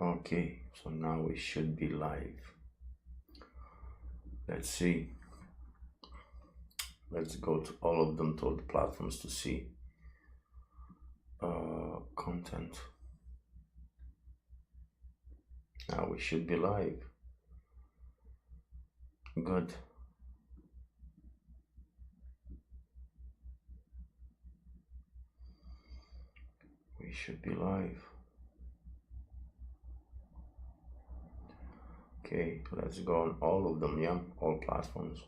Okay, so now we should be live. Let's see. Let's go to all of them, to all the platforms to see content. Now we should be live. Good. We should be live. Okay, let's go on all of them, yeah, all platforms.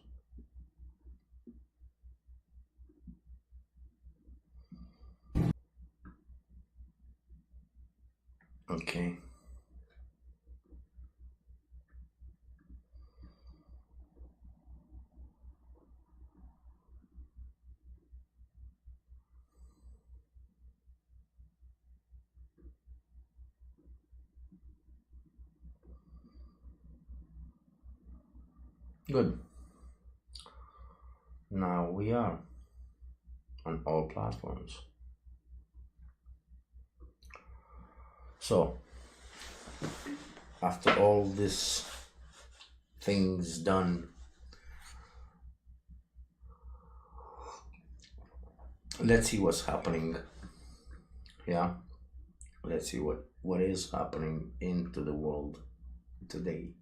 Okay. Good. Now we are on all platforms. So, after all this things done, let's see what's happening. Yeah, let's see what is happening into the world today.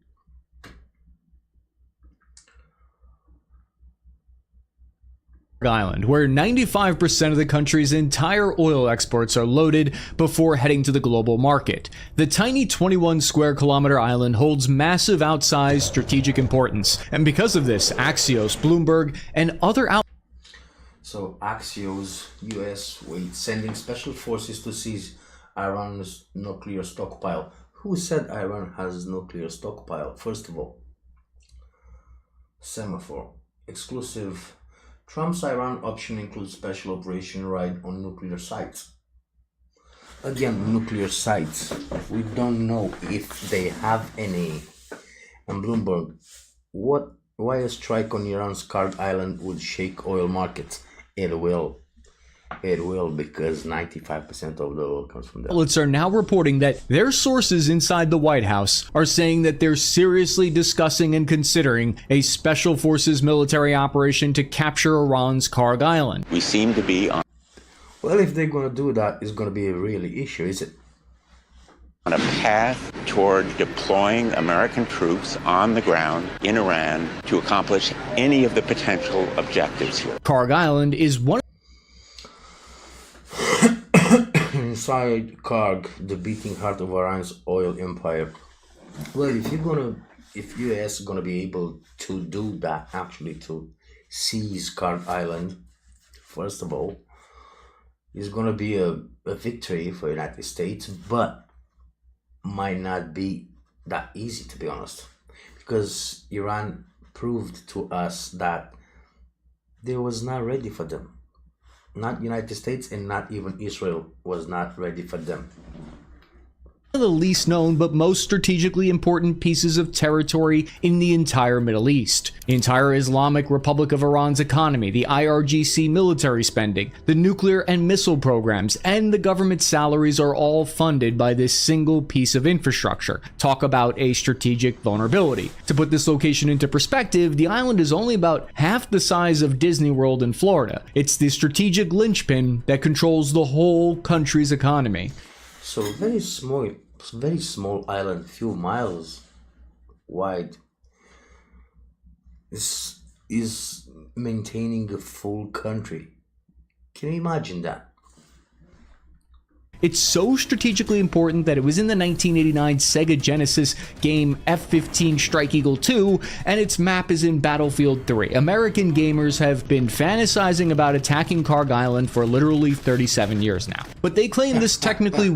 Island, where 95% of the country's entire oil exports are loaded before heading to the global market. The tiny 21 square kilometer island holds massive outsized strategic importance, and because of this, Axios, Bloomberg, and other So Axios, US sending special forces to seize Iran's nuclear stockpile. Who said Iran has nuclear stockpile? First of all, semaphore, exclusive. Trump's Iran option includes special operation raid on nuclear sites. Again, nuclear sites. We don't know if they have any. And Bloomberg, why a strike on Iran's Kharg Island would shake oil markets? It will. It will, because 95% of the oil comes from there. outlets are now reporting that their sources inside the White House are saying that they're seriously discussing and considering a special forces military operation to capture Iran's Kharg Island. We seem to be on Well, if they're going to do that, it's going to be a really issue, is it? a path toward deploying American troops on the ground in Iran to accomplish any of the potential objectives here. Kharg Island is one Inside Kharg, the beating heart of Iran's oil empire. Well, if US is gonna be able to do that, actually to seize Kharg Island, first of all, it's gonna be a victory for the United States, but might not be that easy, to be honest, because Iran proved to us that they was not ready for them. Not United States and not even Israel was not ready for them. of the least known but most strategically important pieces of territory in the entire Middle East. The entire Islamic Republic of Iran's economy, the IRGC military spending, the nuclear and missile programs, and the government salaries are all funded by this single piece of infrastructure. Talk about a strategic vulnerability. To put this location into perspective, the island is only about half the size of Disney World in Florida. It's the strategic linchpin that controls the whole country's economy. So very small island, few miles wide, is maintaining a full country. Can you imagine that? It's so strategically important that it was in the 1989 Sega Genesis game F-15 Strike Eagle 2, and its map is in Battlefield 3. American gamers have been fantasizing about attacking Kharg Island for literally 37 years now. But they claim this technically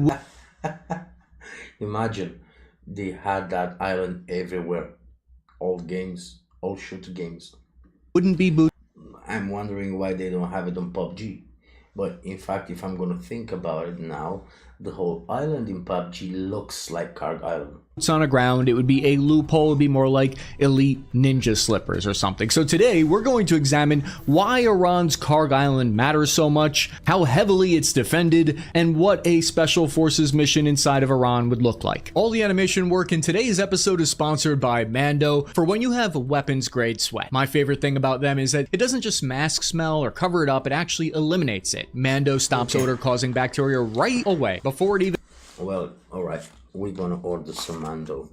Imagine they had that island everywhere. All games, all shooter games. wouldn't be boot. I'm wondering why they don't have it on PUBG. But in fact, if I'm gonna think about it now, the whole island in PUBG looks like Kharg Island. On the ground, it would be a loophole. It would be more like elite ninja slippers or something. So today we're going to examine why Iran's Kharg Island matters so much, how heavily it's defended, and what a special forces mission inside of Iran would look like. All the animation work in today's episode is sponsored by Mando for when you have weapons grade sweat. My favorite thing about them is that it doesn't just mask smell or cover it up, it actually eliminates it. Mando stops odor causing bacteria right away before it even alright. We're gonna order some Mando.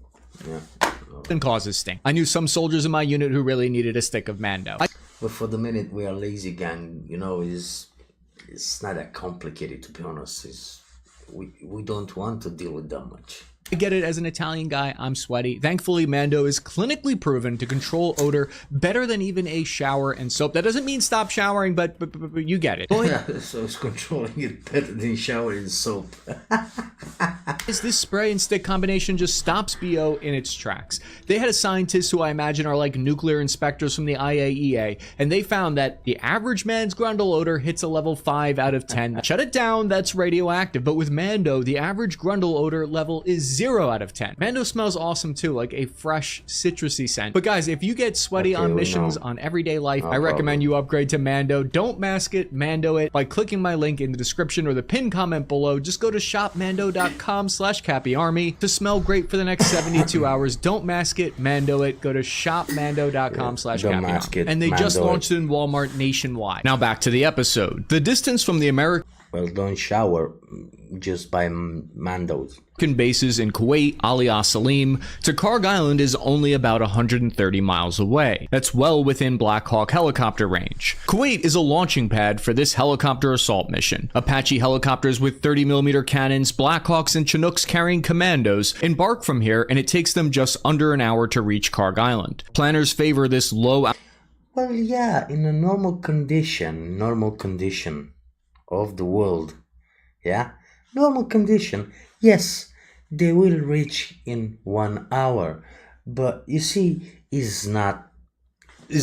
Yeah. and causes stink. I knew some soldiers in my unit who really needed a stick of Mando. But for the minute we are lazy gang, it's not that complicated, to be honest. We don't want to deal with that much. I get it, as an Italian guy, I'm sweaty. Thankfully, Mando is clinically proven to control odor better than even a shower and soap. That doesn't mean stop showering, but you get it. Yeah, so it's controlling it better than showering soap. This spray and stick combination just stops BO in its tracks. They had a scientist who I imagine are like nuclear inspectors from the IAEA, and they found that the average man's grundle odor hits a level 5 out of 10. Shut it down, that's radioactive. But with Mando, the average grundle odor level is 0 out of 10. Mando smells awesome too, like a fresh citrusy scent. But guys, if you get sweaty on missions, on everyday life, I recommend you upgrade to Mando. Don't mask it, Mando it by clicking my link in the description or the pinned comment below. Just go to shopmando.com/CappyArmy to smell great for the next 72 hours. Don't mask it, Mando it. Go to shopmando.com/CappyArmy. And they just launched it in Walmart nationwide. Now back to the episode. The distance from the American don't shower, just buy Mandos. bases in Kuwait, Alias Salim, to Kharg Island is only about 130 miles away. That's well within Black Hawk helicopter range. Kuwait is a launching pad for this helicopter assault mission. Apache helicopters with 30mm cannons, Black Hawks, and Chinooks carrying commandos embark from here, and it takes them just under an hour to reach Kharg Island. Planners favor this low... Well, yeah, in a normal condition of the world, yeah, normal condition, yes, they will reach in 1 hour. But you see, is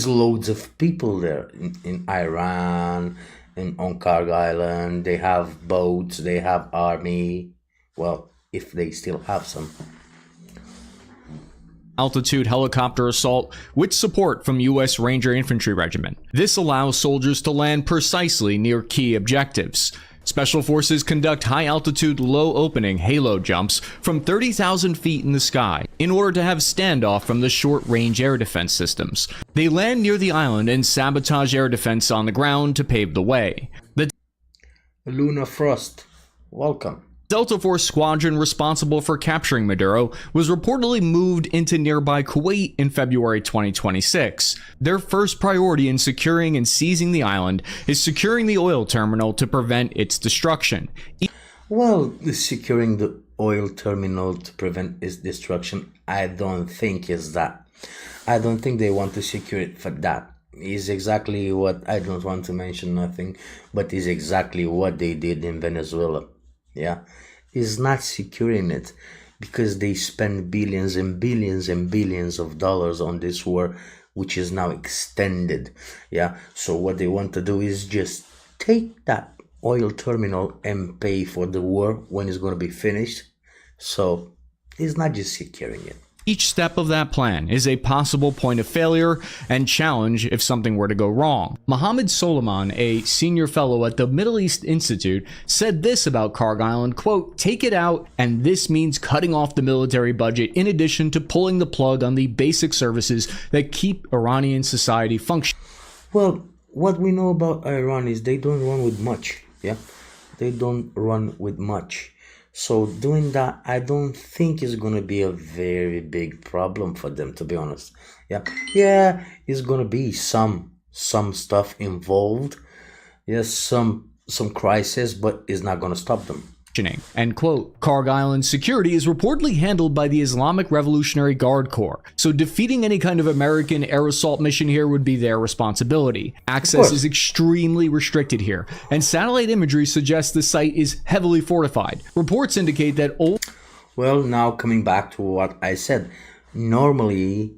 loads of people there in Iran and on Kharg Island. They have boats, they have army. Well, if they still have some. Altitude helicopter assault with support from U.S. Ranger Infantry Regiment. This allows soldiers to land precisely near key objectives. Special Forces conduct high-altitude, low-opening halo jumps from 30,000 feet in the sky in order to have standoff from the short-range air defense systems. They land near the island and sabotage air defense on the ground to pave the way. The Luna Frost, welcome. Delta Force squadron responsible for capturing Maduro was reportedly moved into nearby Kuwait in February 2026. Their first priority in securing and seizing the island is securing the oil terminal to prevent its destruction. Well, securing the oil terminal to prevent its destruction, I don't think they want to secure it for that. Is exactly what, I don't want to mention nothing, but is exactly what they did in Venezuela. Yeah, is not securing it because they spend billions and billions and billions of dollars on this war, which is now extended. Yeah, so what they want to do is just take that oil terminal and pay for the war when it's going to be finished. So it's not just securing it. Each step of that plan is a possible point of failure and challenge if something were to go wrong. Mohammed Soliman, a senior fellow at the Middle East Institute, said this about Kharg Island, quote, "Take it out, and this means cutting off the military budget in addition to pulling the plug on the basic services that keep Iranian society functioning." Well, what we know about Iran is they don't run with much. Yeah, they don't run with much. So doing that, I don't think is going to be a very big problem for them, to be honest. Yeah, it's going to be some stuff involved. Yes, some crisis, but it's not going to stop them. End quote. Kharg Island's security is reportedly handled by the Islamic Revolutionary Guard Corps, so defeating any kind of American air assault mission here would be their responsibility. Access is extremely restricted here, and satellite imagery suggests the site is heavily fortified. Reports indicate that Well, now coming back to what I said, normally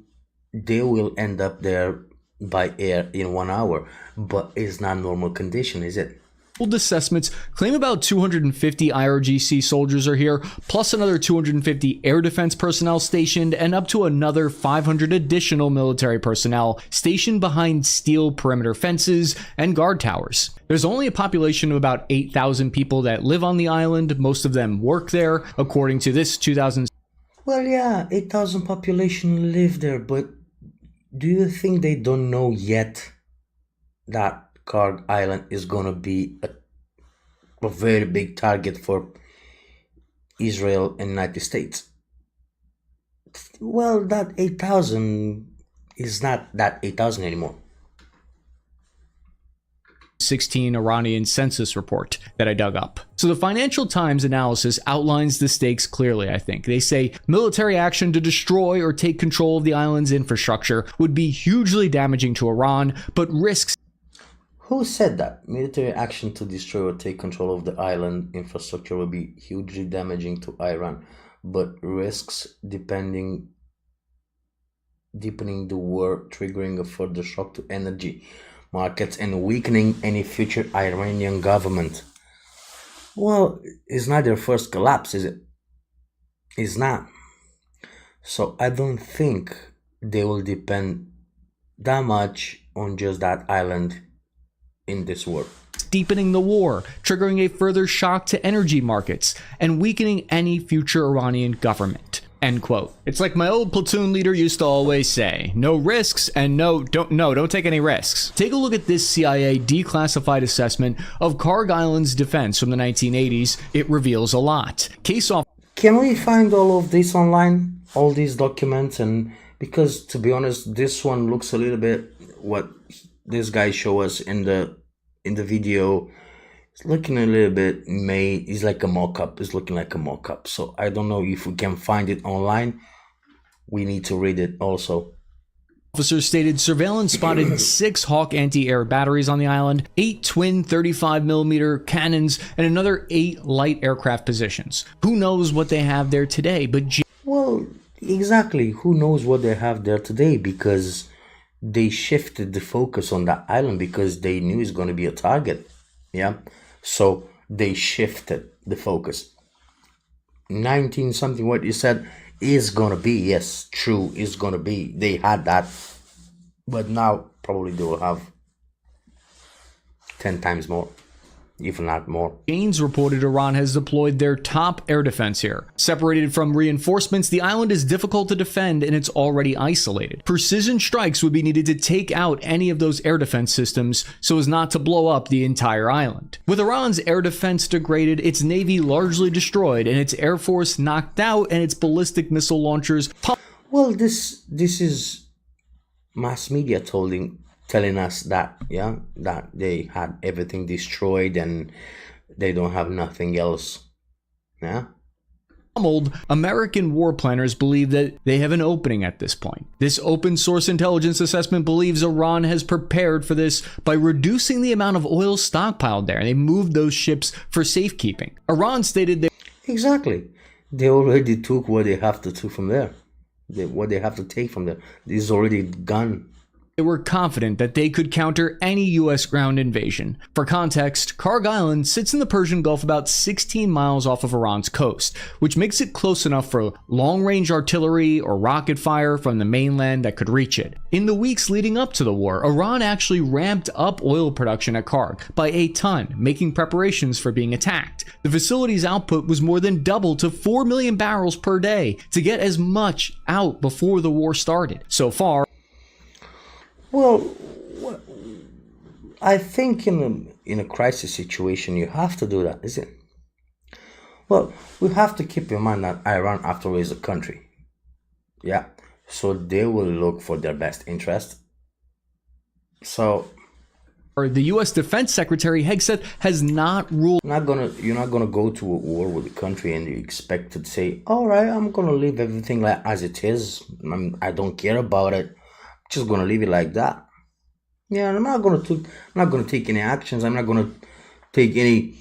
they will end up there by air in 1 hour, but it's not normal condition, is it? Assessments claim about 250 IRGC soldiers are here, plus another 250 air defense personnel stationed, and up to another 500 additional military personnel stationed behind steel perimeter fences and guard towers. There's only a population of about 8,000 people that live on the island. Most of them work there, according to this 2000. Well, yeah, 8,000 population live there, but do you think they don't know yet that Kharg Island is gonna be a very big target for Israel and United States? Well, that 8,000 is not that 8,000 anymore. 2016 Iranian census report that I dug up. So the Financial Times analysis outlines the stakes clearly, I think. They say military action to destroy or take control of the island's infrastructure would be hugely damaging to Iran, but risks. Who said that? Military action to destroy or take control of the island infrastructure will be hugely damaging to Iran, but risks deepening the war, triggering a further shock to energy markets and weakening any future Iranian government. Well, it's not their first collapse, is it? It's not. So I don't think they will depend that much on just that island in this war. Deepening the war, triggering a further shock to energy markets, and weakening any future Iranian government. End quote. It's like my old platoon leader used to always say, no risks and don't take any risks. Take a look at this CIA declassified assessment of Kharg Island's defense from the 1980s. It reveals a lot. Can we find all of this online? All these documents? And because to be honest, this one looks a little bit what this guy showed us in the video. It's looking a little bit made. It's like a mock-up. It's looking like a mock-up. So I don't know if we can find it online. We need to read it also. Officers stated surveillance spotted 6 Hawk anti-air batteries on the island, 8 twin 35mm cannons, and another 8 light aircraft positions. Who knows what they have there today? But well, exactly. Who knows what they have there today? Because they shifted the focus on that island because they knew it's going to be a target. Yeah. So they shifted the focus. 19 something what you said is gonna be, yes, true, is gonna be. They had that, but now probably they will have 10 times more, if not more. Gaines reported Iran has deployed their top air defense here. Separated from reinforcements, the island is difficult to defend and it's already isolated. Precision strikes would be needed to take out any of those air defense systems so as not to blow up the entire island. With Iran's air defense degraded, its navy largely destroyed, and its air force knocked out, and its ballistic missile launchers. Well, this is mass media telling us that, yeah, that they had everything destroyed and they don't have nothing else. Yeah. American war planners believe that they have an opening at this point. This open source intelligence assessment believes Iran has prepared for this by reducing the amount of oil stockpiled there. They moved those ships for safekeeping. Iran stated they exactly. They already took what they have to take from there. What they have to take from there is already gone. They were confident that they could counter any U.S. ground invasion. For context, Kharg Island sits in the Persian Gulf about 16 miles off of Iran's coast, which makes it close enough for long-range artillery or rocket fire from the mainland that could reach it. In the weeks leading up to the war, Iran actually ramped up oil production at Kharg by a ton, making preparations for being attacked. The facility's output was more than double to 4 million barrels per day to get as much out before the war started. So far, well, I think in a crisis situation, you have to do that, isn't it? Well, we have to keep in mind that Iran, after all, is a country. Yeah. So they will look for their best interest. So the U.S. Defense Secretary Hegseth has not ruled. You're not gonna go to a war with a country and you expect to say, all right, I'm gonna leave everything like as it is. I don't care about it. Just gonna leave it like that. Yeah, I'm not gonna take any actions. I'm not gonna take any,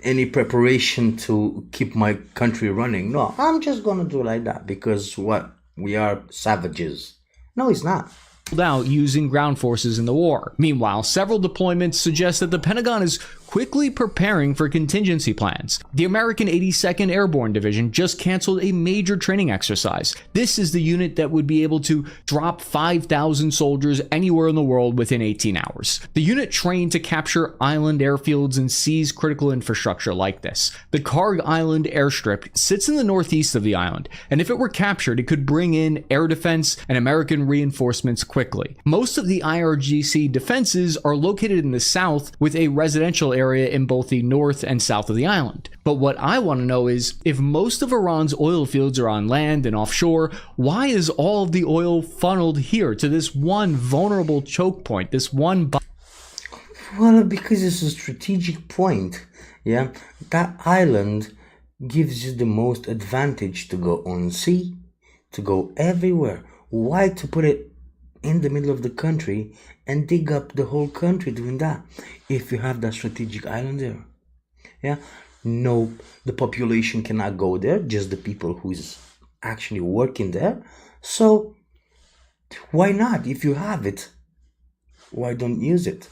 any preparation to keep my country running. No, I'm just gonna do like that because what? We are savages. No, it's not. out using ground forces in the war. Meanwhile, several deployments suggest that the Pentagon is quickly preparing for contingency plans. The American 82nd Airborne Division just canceled a major training exercise. This is the unit that would be able to drop 5,000 soldiers anywhere in the world within 18 hours. The unit trained to capture island airfields and seize critical infrastructure like this. The Kharg Island airstrip sits in the northeast of the island, and if it were captured, it could bring in air defense and American reinforcements quickly. Most of the IRGC defenses are located in the south, with a residential area in both the north and south of the island. But what I want to know is, if most of Iran's oil fields are on land and offshore, why is all of the oil funneled here to this one vulnerable choke point, this one... Well, because it's a strategic point. Yeah, that island gives you the most advantage to go on sea, to go everywhere. Why to put it in the middle of the country and dig up the whole country doing that if you have that strategic island there? Yeah, no, the population cannot go there, just the people who's actually working there. So why not? If you have it, why don't use it?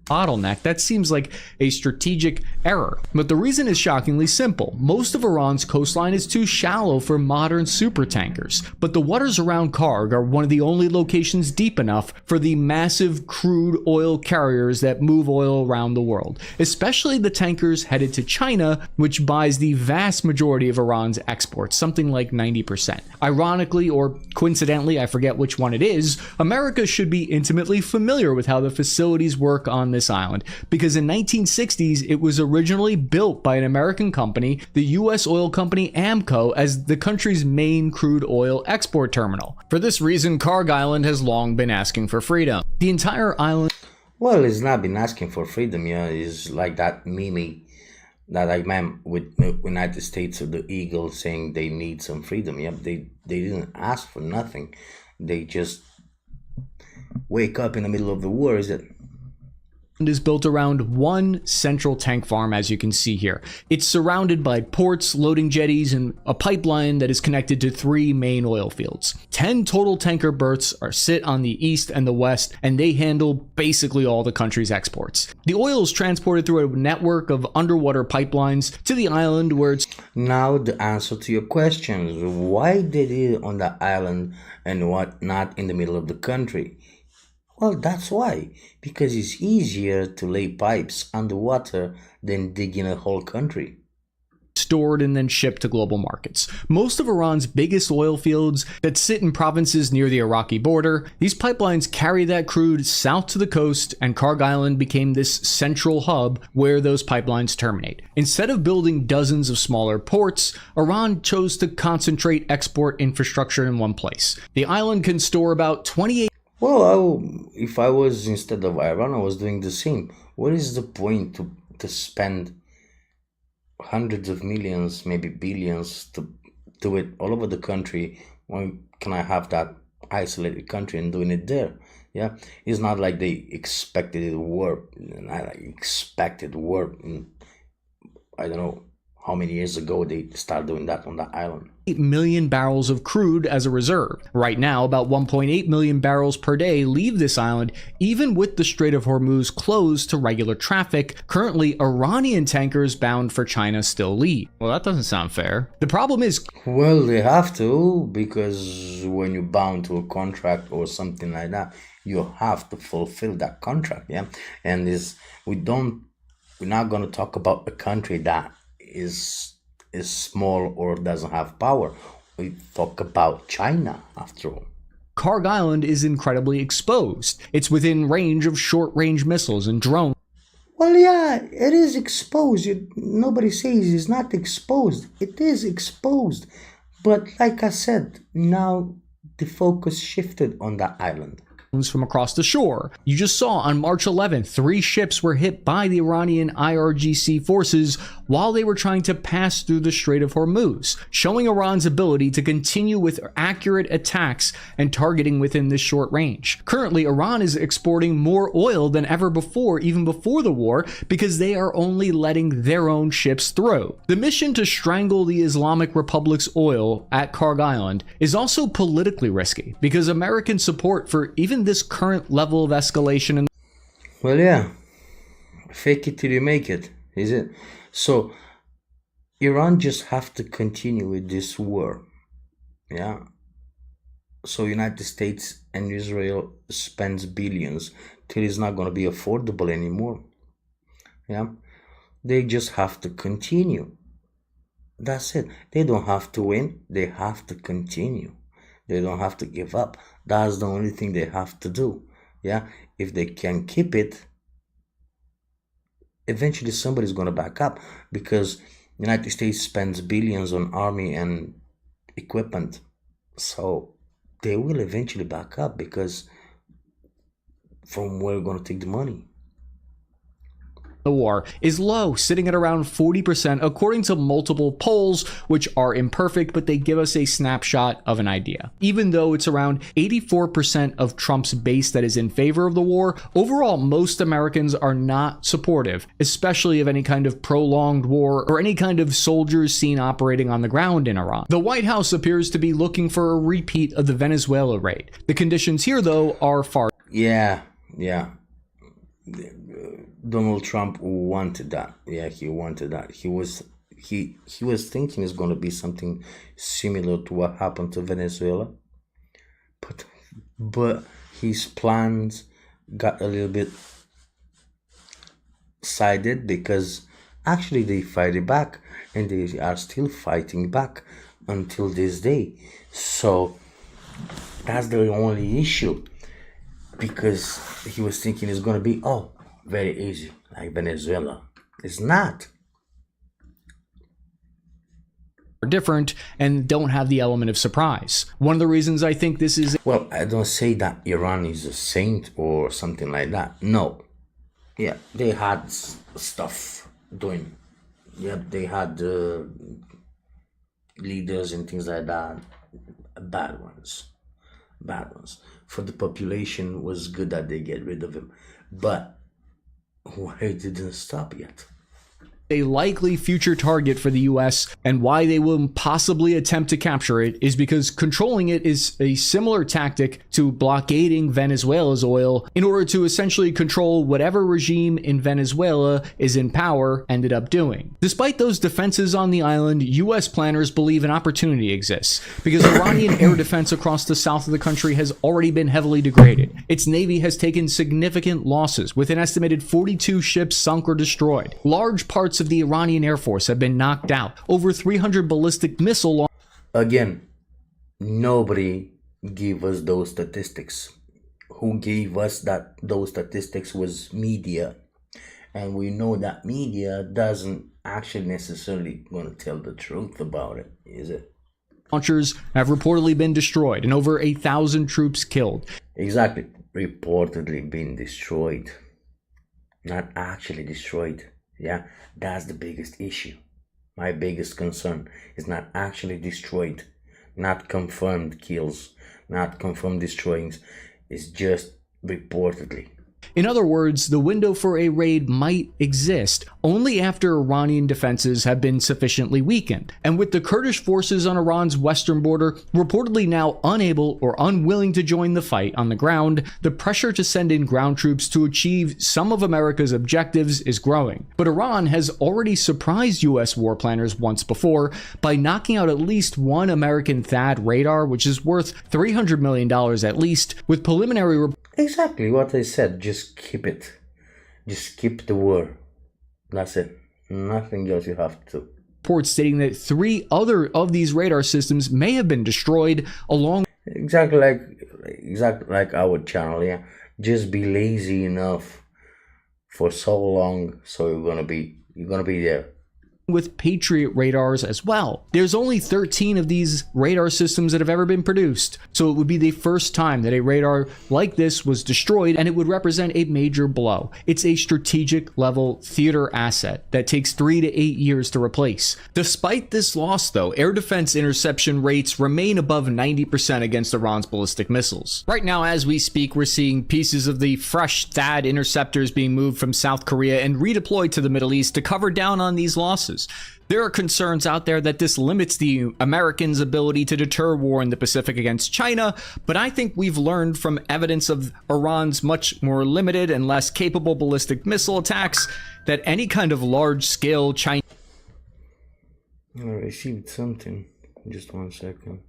Bottleneck, that seems like a strategic error. But the reason is shockingly simple. Most of Iran's coastline is too shallow for modern supertankers, but the waters around Kharg are one of the only locations deep enough for the massive crude oil carriers that move oil around the world, especially the tankers headed to China, which buys the vast majority of Iran's exports, something like 90%. Ironically, or coincidentally, I forget which one it is, America should be intimately familiar with how the facilities work on this island, because in 1960s it was originally built by an American company, the US oil company Amco, as the country's main crude oil export terminal. For this reason, Kharg Island has long been asking for freedom. The entire island... Well, it's not been asking for freedom, yeah. It's like that meme that I mem with the United States of the Eagle saying they need some freedom. Yeah, they didn't ask for nothing. They just wake up in the middle of the war, is it? Is built around one central tank farm, as you can see here. It's surrounded by ports, loading jetties, and a pipeline that is connected to 3 main oil fields. 10 total tanker berths sit on the east and the west, and they handle basically all the country's exports. The oil is transported through a network of underwater pipelines to the island where it's... Now the answer to your questions. Why did it on the island and what not in the middle of the country? Well, that's why. Because it's easier to lay pipes underwater than digging a whole country. Stored and then shipped to global markets. Most of Iran's biggest oil fields that sit in provinces near the Iraqi border, these pipelines carry that crude south to the coast, and Kharg Island became this central hub where those pipelines terminate. Instead of building dozens of smaller ports, Iran chose to concentrate export infrastructure in one place. The island can store about 28... Well, if I was instead of Iran, I was doing the same. What is the point to spend hundreds of millions, maybe billions, to do it all over the country? Why can I have that isolated country and doing it there? Yeah, it's not like they expected it war. I expected war. I don't know how many years ago they started doing that on that island. 8 million barrels of crude as a reserve. Right now, about 1.8 million barrels per day leave this island, even with the Strait of Hormuz closed to regular traffic. Currently, Iranian tankers bound for China still leave. Well, that doesn't sound fair. The problem is... Well, they have to, because when you're bound to a contract or something like that, you have to fulfill that contract, yeah? And we're not going to talk about a country that is small or doesn't have power. We talk about China after all. Kharg Island is incredibly exposed. It's within range of short-range missiles and drones. Well, yeah, it is exposed. Nobody says it's not exposed. It is exposed. But like I said, now the focus shifted on that island. From across the shore. You just saw on March 11th, 3 ships were hit by the Iranian IRGC forces while they were trying to pass through the Strait of Hormuz, showing Iran's ability to continue with accurate attacks and targeting within this short range. Currently, Iran is exporting more oil than ever before, even before the war, because they are only letting their own ships through. The mission to strangle the Islamic Republic's oil at Kharg Island is also politically risky, because American support for even given this current level of escalation and Well, yeah, fake it till you make it, is it? So Iran just have to continue with this war, yeah. So United States and Israel spends billions till it's not going to be affordable anymore, yeah. They just have to continue. That's it. They don't have to win. They have to continue. They don't have to give up. That's the only thing they have to do. Yeah. If they can keep it, eventually somebody's going to back up, because United States spends billions on army and equipment. So they will eventually back up, because from where we're going to take the money? the war is low, sitting at around 40% according to multiple polls, which are imperfect, but they give us a snapshot of an idea. Even though it's around 84% of Trump's base that is in favor of the war, overall most Americans are not supportive, especially of any kind of prolonged war or any kind of soldiers seen operating on the ground in Iran. The White House appears to be looking for a repeat of the Venezuela raid. The conditions here, though, are far. Yeah. Donald Trump wanted that. Yeah, he wanted that. He was thinking it's going to be something similar to what happened to Venezuela, but his plans got a little bit sided, because actually they fight it back, and they are still fighting back until this day. So that's the only issue, because he was thinking it's going to be very easy like Venezuela. It's not. Are different and don't have the element of surprise. One of the reasons I think this is, well, I don't say that Iran is a saint or something like that. No. Yeah, they had stuff doing. Yeah, they had leaders and things like that. Bad ones. For the population, was good that they get rid of him, but why it didn't stop yet? a likely future target for the US, and why they will possibly attempt to capture it is because controlling it is a similar tactic to blockading Venezuela's oil in order to essentially control whatever regime in Venezuela is in power ended up doing. Despite those defenses on the island, US planners believe an opportunity exists because Iranian air defense across the south of the country has already been heavily degraded. Its navy has taken significant losses, with an estimated 42 ships sunk or destroyed. Large parts of the Iranian Air Force have been knocked out. Over 300 ballistic missile Again, nobody gave us those statistics. Who gave us those statistics was media. And we know that media doesn't actually necessarily going to tell the truth about it, is it? launchers have reportedly been destroyed and over 1,000 troops killed. Exactly. Reportedly been destroyed. Not actually destroyed. Yeah, that's the biggest issue. My biggest concern is not actually destroyed, not confirmed kills, not confirmed destroyings. It's just reportedly. In other words, the window for a raid might exist only after Iranian defenses have been sufficiently weakened, and with the Kurdish forces on Iran's western border reportedly now unable or unwilling to join the fight on the ground, the pressure to send in ground troops to achieve some of America's objectives is growing. But Iran has already surprised US war planners once before by knocking out at least one American THAAD radar, which is worth $300 million at least, with preliminary Exactly what I said. Just keep it. Just keep the war. That's it. Nothing else you have to. reports stating that 3 other of these radar systems may have been destroyed along. Exactly like our channel. Yeah. Just be lazy enough for so long, so you're gonna be there. With Patriot radars as well. There's only 13 of these radar systems that have ever been produced, so it would be the first time that a radar like this was destroyed, and it would represent a major blow. It's a strategic level theater asset that takes 3 to 8 years to replace. Despite this loss though, air defense interception rates remain above 90% against Iran's ballistic missiles. Right now as we speak, we're seeing pieces of the fresh THAAD interceptors being moved from South Korea and redeployed to the Middle East to cover down on these losses. There are concerns out there that this limits the Americans' ability to deter war in the Pacific against China, but I think we've learned from evidence of Iran's much more limited and less capable ballistic missile attacks that any kind of large-scale Chinese I received something. Just 1 second.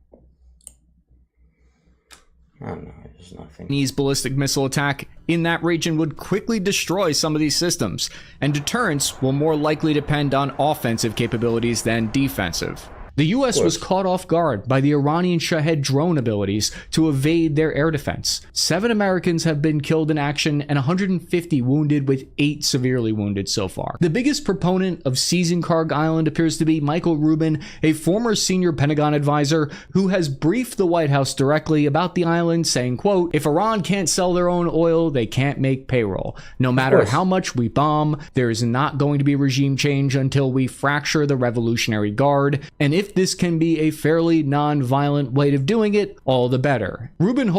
Oh no, it's nothing. ballistic missile attack in that region would quickly destroy some of these systems, and deterrence will more likely depend on offensive capabilities than defensive. The US was caught off guard by the Iranian Shahed drone abilities to evade their air defense. 7 Americans have been killed in action and 150 wounded, with 8 severely wounded so far. The biggest proponent of seizing Kharg Island appears to be Michael Rubin, a former senior Pentagon advisor who has briefed the White House directly about the island, saying, quote, "If Iran can't sell their own oil, they can't make payroll. No matter how much we bomb, there is not going to be regime change until we fracture the Revolutionary Guard, and if this can be a fairly non-violent way of doing it, all the better." Rubin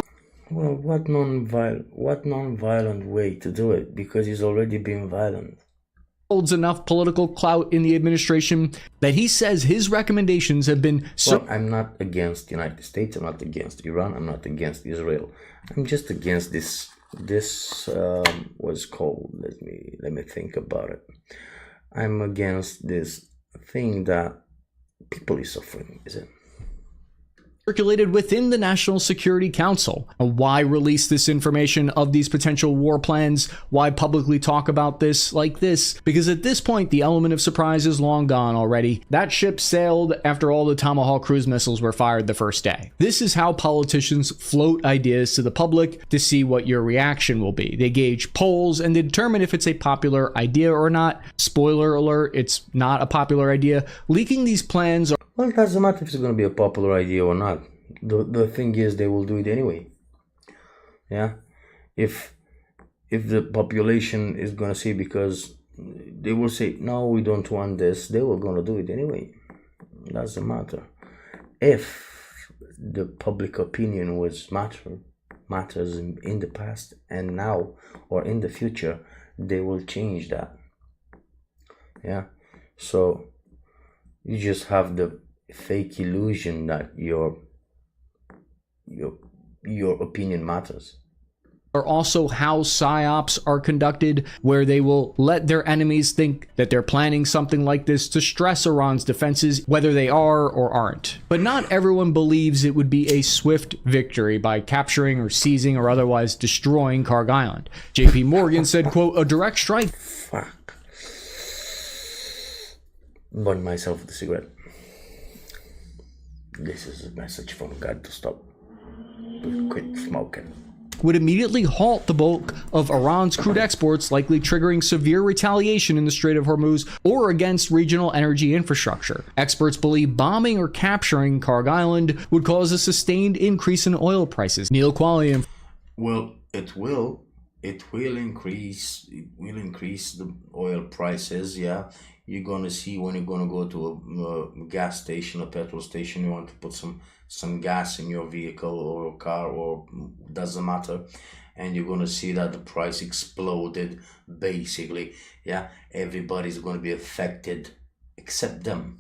Well, what non-violent way to do it? Because he's already been violent. holds enough political clout in the administration that he says his recommendations have been Well, I'm not against the United States. I'm not against Iran. I'm not against Israel. I'm just against this. What's called? Let me think about it. I'm against this thing that people is suffering, is it? circulated within the National Security Council. Why release this information of these potential war plans? Why publicly talk about this like this? Because at this point, the element of surprise is long gone already. That ship sailed after all the Tomahawk cruise missiles were fired the first day. This is how politicians float ideas to the public to see what your reaction will be. They gauge polls and they determine if it's a popular idea or not. Spoiler alert, it's not a popular idea. Leaking these plans Well, it doesn't matter if it's going to be a popular idea or not. The thing is, they will do it anyway. Yeah, if the population is going to say, because they will say, no, we don't want this, they were going to do it anyway. It doesn't matter. If the public opinion matters in the past and now or in the future, they will change that. Yeah, so you just have the fake illusion that your opinion matters. Are also how psyops are conducted, where they will let their enemies think that they're planning something like this to stress Iran's defenses, whether they are or aren't. But not everyone believes it would be a swift victory by capturing or seizing or otherwise destroying Kharg Island. JP Morgan said, quote, "A direct strike." Fuck. Burn myself with a cigarette. This is a message from God to stop. To quit smoking. Would immediately halt the bulk of Iran's crude exports, likely triggering severe retaliation in the Strait of Hormuz or against regional energy infrastructure. Experts believe bombing or capturing Kharg Island would cause a sustained increase in oil prices. Neil Qualliam. Well, it will increase the oil prices. Yeah, you're gonna see when you're gonna go to a gas station or petrol station, you want to put some gas in your vehicle or car, or doesn't matter, and you're gonna see that the price exploded. Basically, yeah, everybody's gonna be affected except them.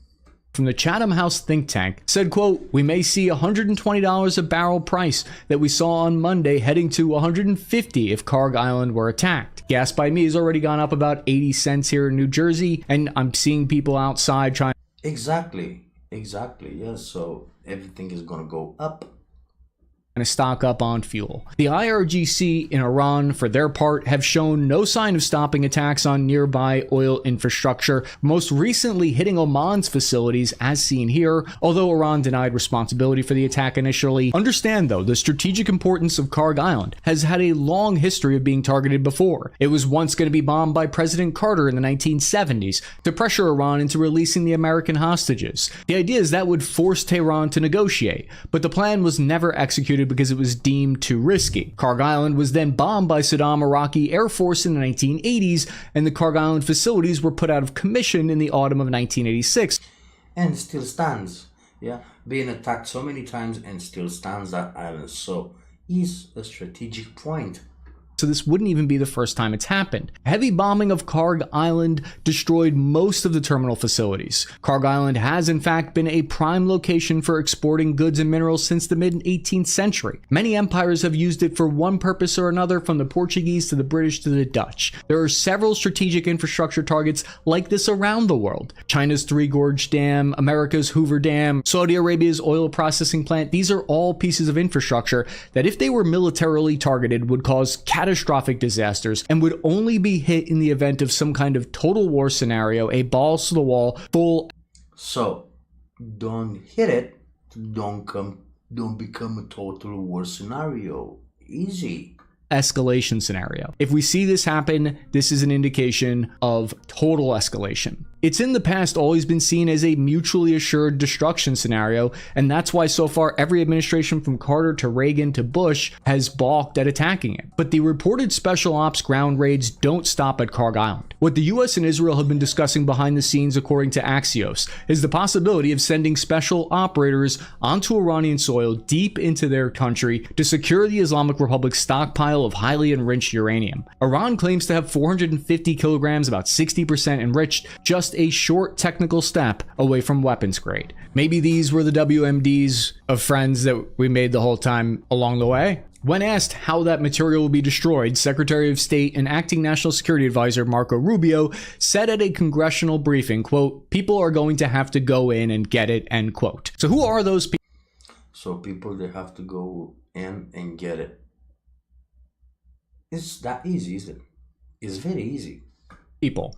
From the Chatham House think tank, said, quote, "We may see $120 a barrel price that we saw on Monday heading to $150 if Kharg Island were attacked. Gas by me has already gone up about 80 cents here in New Jersey, and I'm seeing people outside trying..." Exactly, yes, so everything is gonna go up. To stock up on fuel. The IRGC in Iran, for their part, have shown no sign of stopping attacks on nearby oil infrastructure, most recently hitting Oman's facilities, as seen here, although Iran denied responsibility for the attack initially. Understand, though, the strategic importance of Kharg Island has had a long history of being targeted before. It was once going to be bombed by President Carter in the 1970s to pressure Iran into releasing the American hostages. The idea is that would force Tehran to negotiate, but the plan was never executed because it was deemed too risky. Kharg Island was then bombed by Saddam Iraqi Air Force in the 1980s, and the Kharg Island facilities were put out of commission in the autumn of 1986. And still stands, yeah, being attacked so many times and still stands, that island. So is a strategic point. so this wouldn't even be the first time it's happened. Heavy bombing of Kharg Island destroyed most of the terminal facilities. Kharg Island has in fact been a prime location for exporting goods and minerals since the mid-18th century. Many empires have used it for one purpose or another, from the Portuguese to the British to the Dutch. There are several strategic infrastructure targets like this around the world. China's Three Gorge Dam, America's Hoover Dam, Saudi Arabia's oil processing plant. These are all pieces of infrastructure that, if they were militarily targeted, would cause catastrophic disasters and would only be hit in the event of some kind of total war scenario, a balls to the wall, full. So don't hit it, don't become a total war scenario. Easy. Escalation scenario. If we see this happen, this is an indication of total escalation. It's in the past always been seen as a mutually assured destruction scenario, and that's why so far every administration from Carter to Reagan to Bush has balked at attacking it. But the reported special ops ground raids don't stop at Kharg Island. What the US and Israel have been discussing behind the scenes, according to Axios, is the possibility of sending special operators onto Iranian soil deep into their country to secure the Islamic Republic's stockpile of highly enriched uranium. Iran claims to have 450 kilograms, about 60% enriched, just a short technical step away from weapons grade. Maybe these were the WMDs of friends that we made the whole time along the way. When asked how that material will be destroyed, Secretary of State and Acting National Security Advisor Marco Rubio said at a congressional briefing, quote, "People are going to have to go in and get it," end quote. So who are those people? So people, they have to go in and get it. It's that easy, isn't it? It's very easy.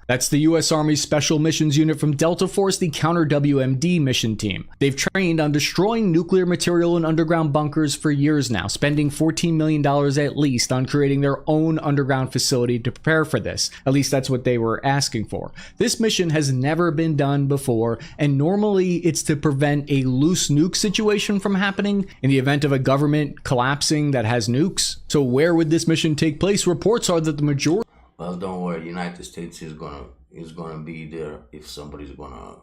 That's the U.S. Army's Special Missions Unit from Delta Force, the Counter-WMD mission team. They've trained on destroying nuclear material in underground bunkers for years now, spending $14 million at least on creating their own underground facility to prepare for this. At least that's what they were asking for. This mission has never been done before, and normally it's to prevent a loose nuke situation from happening in the event of a government collapsing that has nukes. So where would this mission take place? Reports are that the majority. Well, don't worry. United States is gonna be there if somebody's gonna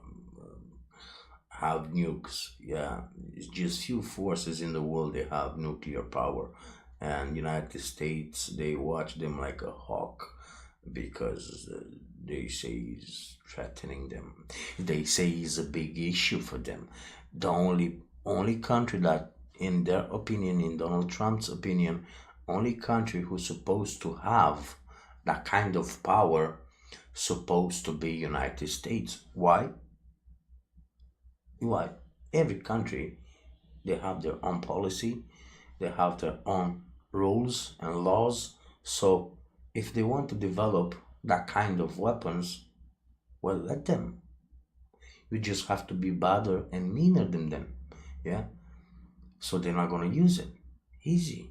have nukes. Yeah, it's just few forces in the world that have nuclear power, and United States, they watch them like a hawk because they say it's threatening them. They say it's a big issue for them. The only country that, in their opinion, in Donald Trump's opinion, only country who's supposed to have that kind of power supposed to be United States. Why? Every country, they have their own policy, they have their own rules and laws. So if they want to develop that kind of weapons, well, let them. You just have to be badder and meaner than them. Yeah? So they're not gonna use it. Easy.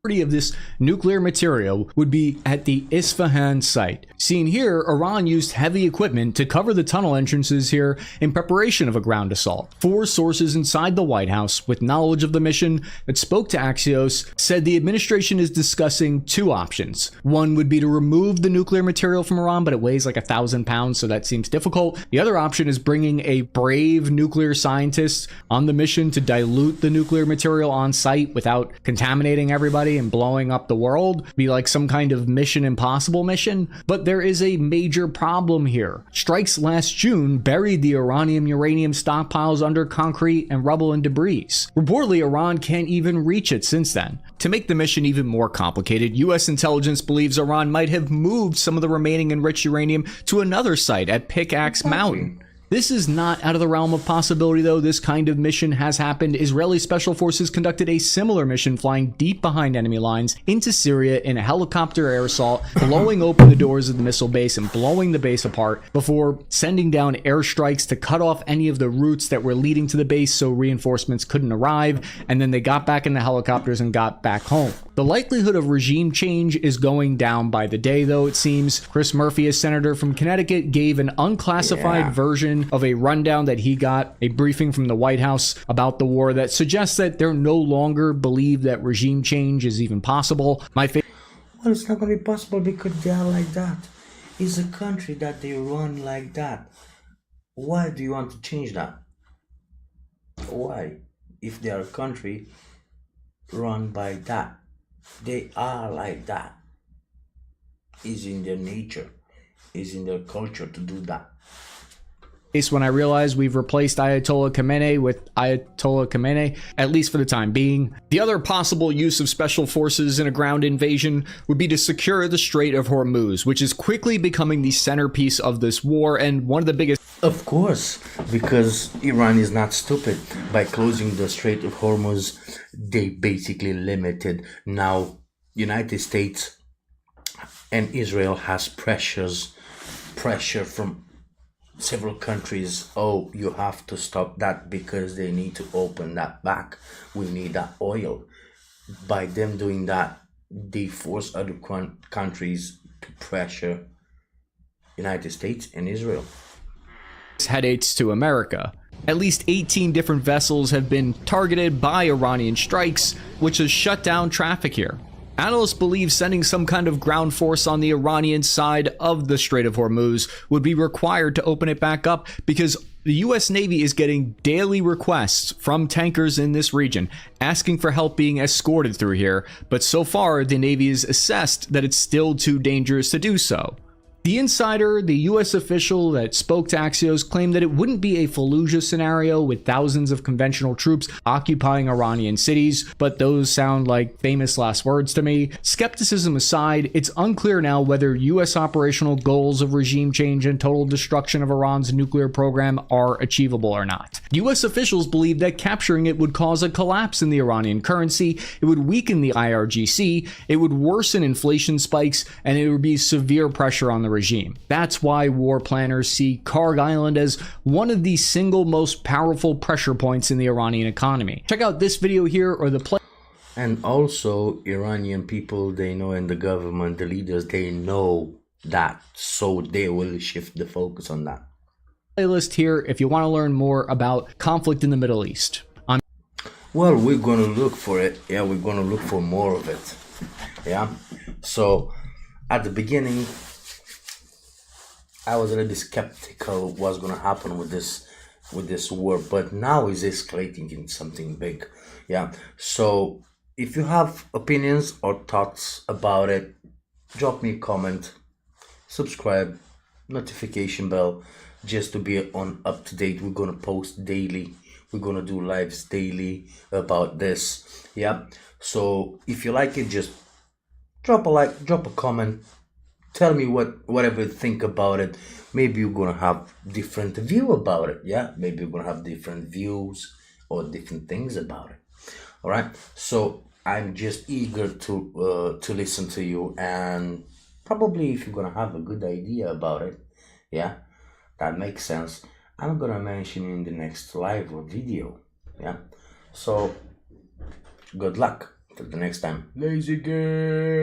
Of this nuclear material would be at the Isfahan site. Seen here, Iran used heavy equipment to cover the tunnel entrances here in preparation of a ground assault. 4 sources inside the White House with knowledge of the mission that spoke to Axios said the administration is discussing 2 options. One would be to remove the nuclear material from Iran, but it weighs like 1,000 pounds, so that seems difficult. The other option is bringing a brave nuclear scientist on the mission to dilute the nuclear material on site without contaminating everybody and blowing up the world. Be like some kind of Mission Impossible mission. But there is a major problem here. Strikes last June buried the Iranian uranium stockpiles under concrete and rubble and debris. Reportedly, Iran can't even reach it since then. To make the mission even more complicated, US intelligence believes Iran might have moved some of the remaining enriched uranium to another site at Pickaxe Mountain. This is not out of the realm of possibility, though. This kind of mission has happened. Israeli special forces conducted a similar mission flying deep behind enemy lines into Syria in a helicopter air assault, blowing open the doors of the missile base and blowing the base apart before sending down airstrikes to cut off any of the routes that were leading to the base so reinforcements couldn't arrive, and then they got back in the helicopters and got back home. The likelihood of regime change is going down by the day, though, it seems. Chris Murphy, a senator from Connecticut, gave an unclassified version of a rundown that he got, a briefing from the White House about the war that suggests that they no longer believe that regime change is even possible. Well, it's not going to be possible because they are like that. It's a country that they run like that. Why do you want to change that? Why? If they are a country run by that. They are like that. It's in their nature, it's in their culture to do that. When I realize we've replaced Ayatollah Khamenei with Ayatollah Khamenei, at least for the time being. The other possible use of special forces in a ground invasion would be to secure the Strait of Hormuz, which is quickly becoming the centerpiece of this war and one of the biggest. Of course, because Iran is not stupid. By closing the Strait of Hormuz, they basically limited. Now, United States and Israel has pressure from several countries. Oh, you have to stop that because they need to open that back. We need that oil. By them doing that, they force other countries to pressure United States and Israel. Headaches to America. At least 18 different vessels have been targeted by Iranian strikes, which has shut down traffic here. Analysts believe sending some kind of ground force on the Iranian side of the Strait of Hormuz would be required to open it back up because the US Navy is getting daily requests from tankers in this region asking for help being escorted through here, but so far the Navy has assessed that it's still too dangerous to do so. The insider, the US official that spoke to Axios, claimed that it wouldn't be a Fallujah scenario with thousands of conventional troops occupying Iranian cities, but those sound like famous last words to me. Skepticism aside, it's unclear now whether US operational goals of regime change and total destruction of Iran's nuclear program are achievable or not. US officials believe that capturing it would cause a collapse in the Iranian currency, it would weaken the IRGC, it would worsen inflation spikes, and it would be severe pressure on the regime. That's why war planners see Kharg Island as one of the single most powerful pressure points in the Iranian economy. Check out this video here or the play. And also Iranian people, they know, and the government, the leaders, they know that, so they will shift the focus on that. Playlist here if you want to learn more about conflict in the Middle East. Well, we're gonna look for it. Yeah, we're gonna look for more of it. Yeah. So at the beginning, I was a little bit skeptical what's gonna happen with this war, but now it's escalating in something big. Yeah. So if you have opinions or thoughts about it, drop me a comment, subscribe, notification bell, just to be on up to date. We're gonna post daily. We're gonna do lives daily about this. Yeah. So if you like it, just drop a like, drop a comment. Tell me whatever you think about it. Maybe you're gonna have different view about it. Yeah, maybe you're gonna have different views or different things about it. All right. So I'm just eager to listen to you, and probably if you're gonna have a good idea about it, yeah, that makes sense, I'm gonna mention in the next live or video. Yeah. So good luck till the next time. Lazy girl.